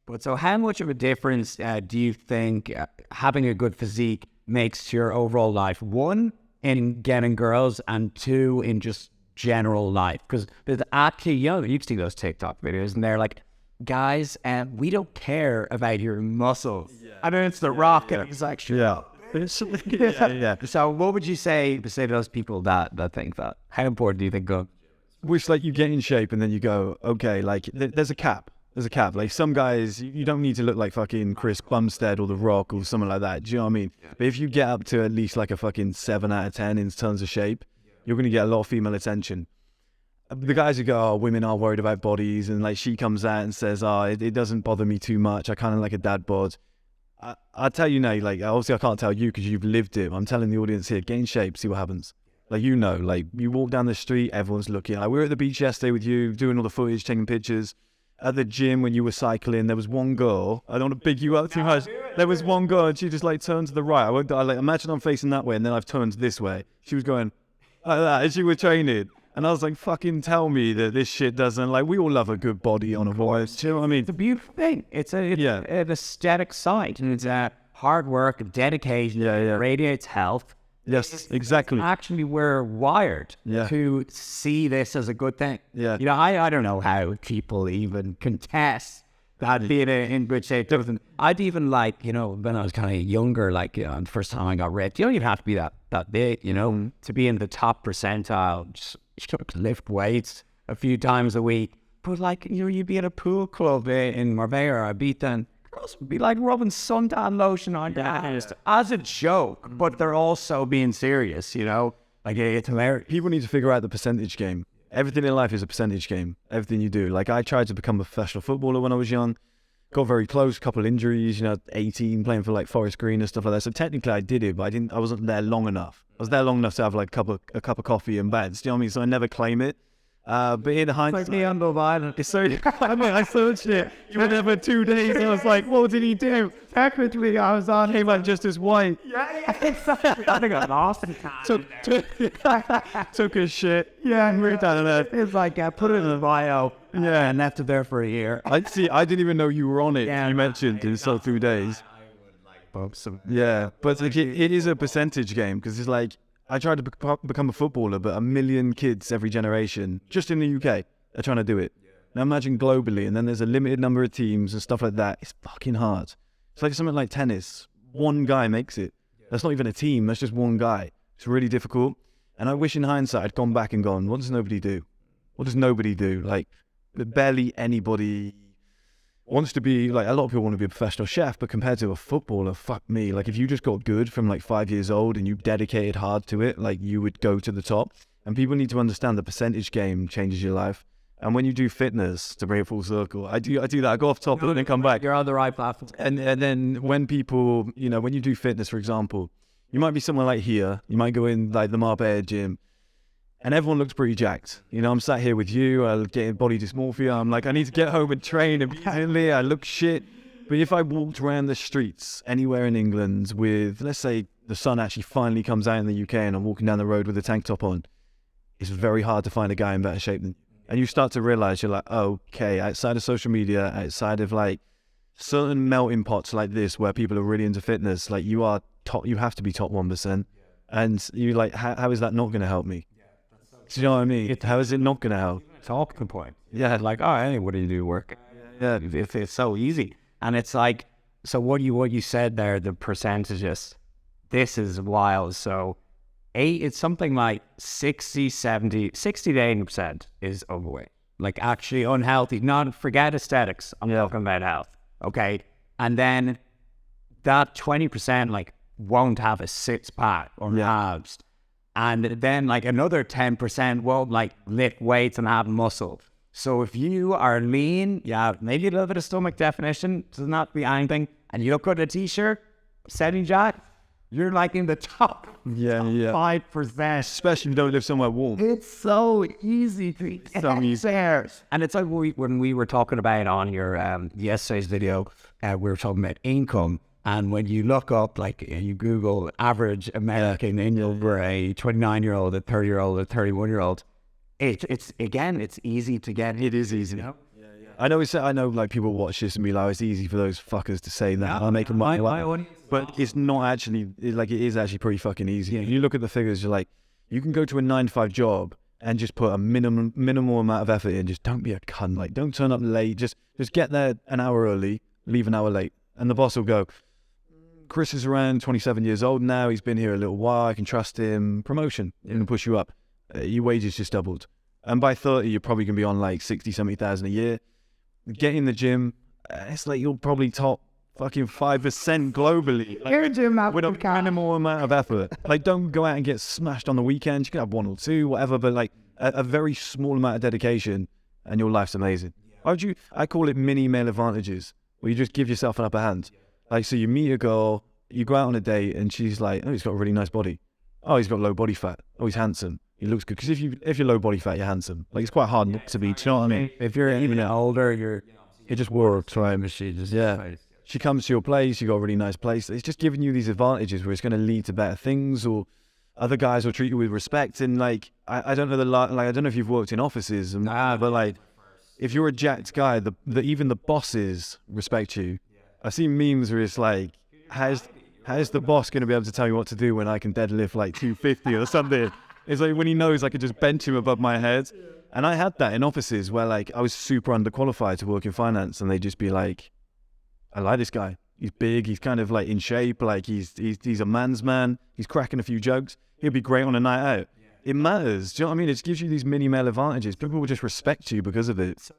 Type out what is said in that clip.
But so how much of a difference do you think having a good physique makes to your overall life? One, in getting girls, and two, in just general life? Because actually, you see those TikTok videos and they're like, guys, we don't care about your muscles. Yeah. I mean, it's The Rock, and he's like, So what would you say to those people that think that? How important do you think go? Which, like, you get in shape and then you go, okay, like, there's a cap. There's a cap. Like, some guys, you don't need to look like fucking Chris Bumstead or The Rock or someone like that. Do you know what I mean? But if you get up to at least like a fucking 7 out of 10 in terms of shape, you're going to get a lot of female attention. The guys who go, oh, women are worried about bodies, and like she comes out and says, oh, it doesn't bother me too much. I kind of like a dad bod. I tell you now, like, obviously I can't tell you because you've lived it. I'm telling the audience here, get in shape, see what happens. Like, you know, like, you walk down the street, everyone's looking. Like, we were at the beach yesterday with you, doing all the footage, taking pictures. At the gym when you were cycling, there was one girl. I don't want to big you up too much. There was one girl, and she just like turned to the right. Imagine I'm facing that way, and then I've turned this way. She was going like that as she was training. And I was like, fucking tell me that this shit doesn't, like, we all love a good body on a voice. Do you know what I mean? It's a beautiful thing. It's an aesthetic sight. And it's hard work, dedication, radiates health. Yes, exactly. Actually, we're wired to see this as a good thing. Yeah. You know, I don't know how people even contest that being in good shape doesn't. I'd even like, you know, when I was kind of younger, like, you know, the first time I got ripped, you don't even have to be that big, you know, to be in the top percentile. Just lift weights a few times a week. But like, you know, you'd be at a pool club in Marbella or Ibiza, girls would be like rubbing suntan lotion on your hands as a joke, but they're also being serious, you know? Like, it's hilarious. People need to figure out the percentage game. Everything in life is a percentage game. Everything you do. Like, I tried to become a professional footballer when I was young. Got very close, couple injuries, you know, 18, playing for like Forest Green and stuff like that. So technically I did it, but I wasn't there long enough. I was there long enough to have like a cup of coffee and beds. Do you know what I mean? So I never claim it. But in hindsight, it's like me on Love Island. It's so, I mean, I searched it. You were there for 2 days. And I was like, what did he do? Technically, I was on. Came out just as white. Yeah. I think I lost in time. Took a shit. Yeah, we're done with it. It's like, put it in the bio. Yeah, and left it there for a year. I didn't even know you were on it. Yeah, you mentioned in so 2 days. Yeah, but like, it is a percentage game because it's like, I tried to become a footballer, but 1 million kids every generation, just in the UK, are trying to do it. Now imagine globally, and then there's a limited number of teams and stuff like that. It's fucking hard. It's like something like tennis. One guy makes it. That's not even a team. That's just one guy. It's really difficult. And I wish in hindsight I'd gone back and gone, what does nobody do? What does nobody do? Like, barely anybody wants to be, like, a lot of people want to be a professional chef, but compared to a footballer, fuck me. Like, if you just got good from like 5 years old and you dedicated hard to it, like, you would go to the top. And people need to understand the percentage game changes your life. And when you do fitness, to bring it full circle, I do that. I go off topic and then come back. You're on the right platform. And then when people, you know, when you do fitness, for example, you might be somewhere like here, you might go in like the Marbella gym, and everyone looks pretty jacked. You know, I'm sat here with you, I'm getting body dysmorphia. I'm like, I need to get home and train immediately. I look shit. But if I walked around the streets anywhere in England with, let's say the sun actually finally comes out in the UK and I'm walking down the road with a tank top on, it's very hard to find a guy in better shape than you. And you start to realize, you're like, oh, okay, outside of social media, outside of like certain melting pots like this where people are really into fitness, like you are top, you have to be top 1%. And you like, how is that not going to help me? Do you know what I mean? How is it not going to help? Talking point. Yeah. Like, oh, hey, what do you do work? Yeah. It's so easy. And it's like, so what you said there, the percentages, this is wild. So it's something like 60 to 80% is overweight. Like actually unhealthy, not forget aesthetics. I'm talking about health. Okay. And then that 20% like won't have a six pack or abs. And then like another 10% won't like lift weights and have muscle. So if you are lean, you have maybe a little bit of stomach definition, does not be anything, and you look good in a t-shirt, setting jack, you're like in the top 5%. Especially if you don't live somewhere warm. It's so easy to get there. And it's like when we were talking about on your yesterday's video, we were talking about income. And when you look up, like you Google average American income for a 29-year-old, a 30-year-old, a 31-year-old, it's easy to get. It is easy. You know? I know like people watch this and be like, oh, it's easy for those fuckers to say that. I'm making money. But it's not actually, like, it is actually pretty fucking easy. If you look at the figures, you're like, you can go to a 9-to-5 job and just put a minimal amount of effort in. Just don't be a cunt. Like, don't turn up late. Just get there an hour early, leave an hour late. And the boss will go, Chris is around 27 years old now. He's been here a little while. I can trust him. Promotion. I'm going to push you up. Your wages just doubled. And by 30, you're probably going to be on like 60, 70,000 a year. Get in the gym. It's like you'll probably top fucking 5% globally. Like, with a minimal amount of effort. Like, don't go out and get smashed on the weekends. You can have 1 or 2, whatever, but like a very small amount of dedication and your life's amazing. I call it mini male advantages, where you just give yourself an upper hand. Like, so you meet a girl, you go out on a date and she's like, oh, he's got a really nice body. Oh, he's got low body fat. Oh, he's handsome. He looks good. Because if you're low body fat, you're handsome. Like, it's quite hard not to be. Do you know what I mean? If you're even older, it just works, right? She comes to your place, you got a really nice place. It's just giving you these advantages where it's going to lead to better things, or other guys will treat you with respect. And like, I don't know I don't know if you've worked in offices, but like, if you're a jacked guy, even the bosses respect you. I've seen memes where it's like, how's the boss going to be able to tell me what to do when I can deadlift like 250 or something? It's like when he knows I could just bench him above my head. And I had that in offices where like I was super underqualified to work in finance, and they'd just be like, I like this guy. He's big. He's kind of like in shape. Like he's a man's man. He's cracking a few jokes. He'll be great on a night out. It matters. Do you know what I mean? It gives you these mini male advantages. People will just respect you because of it.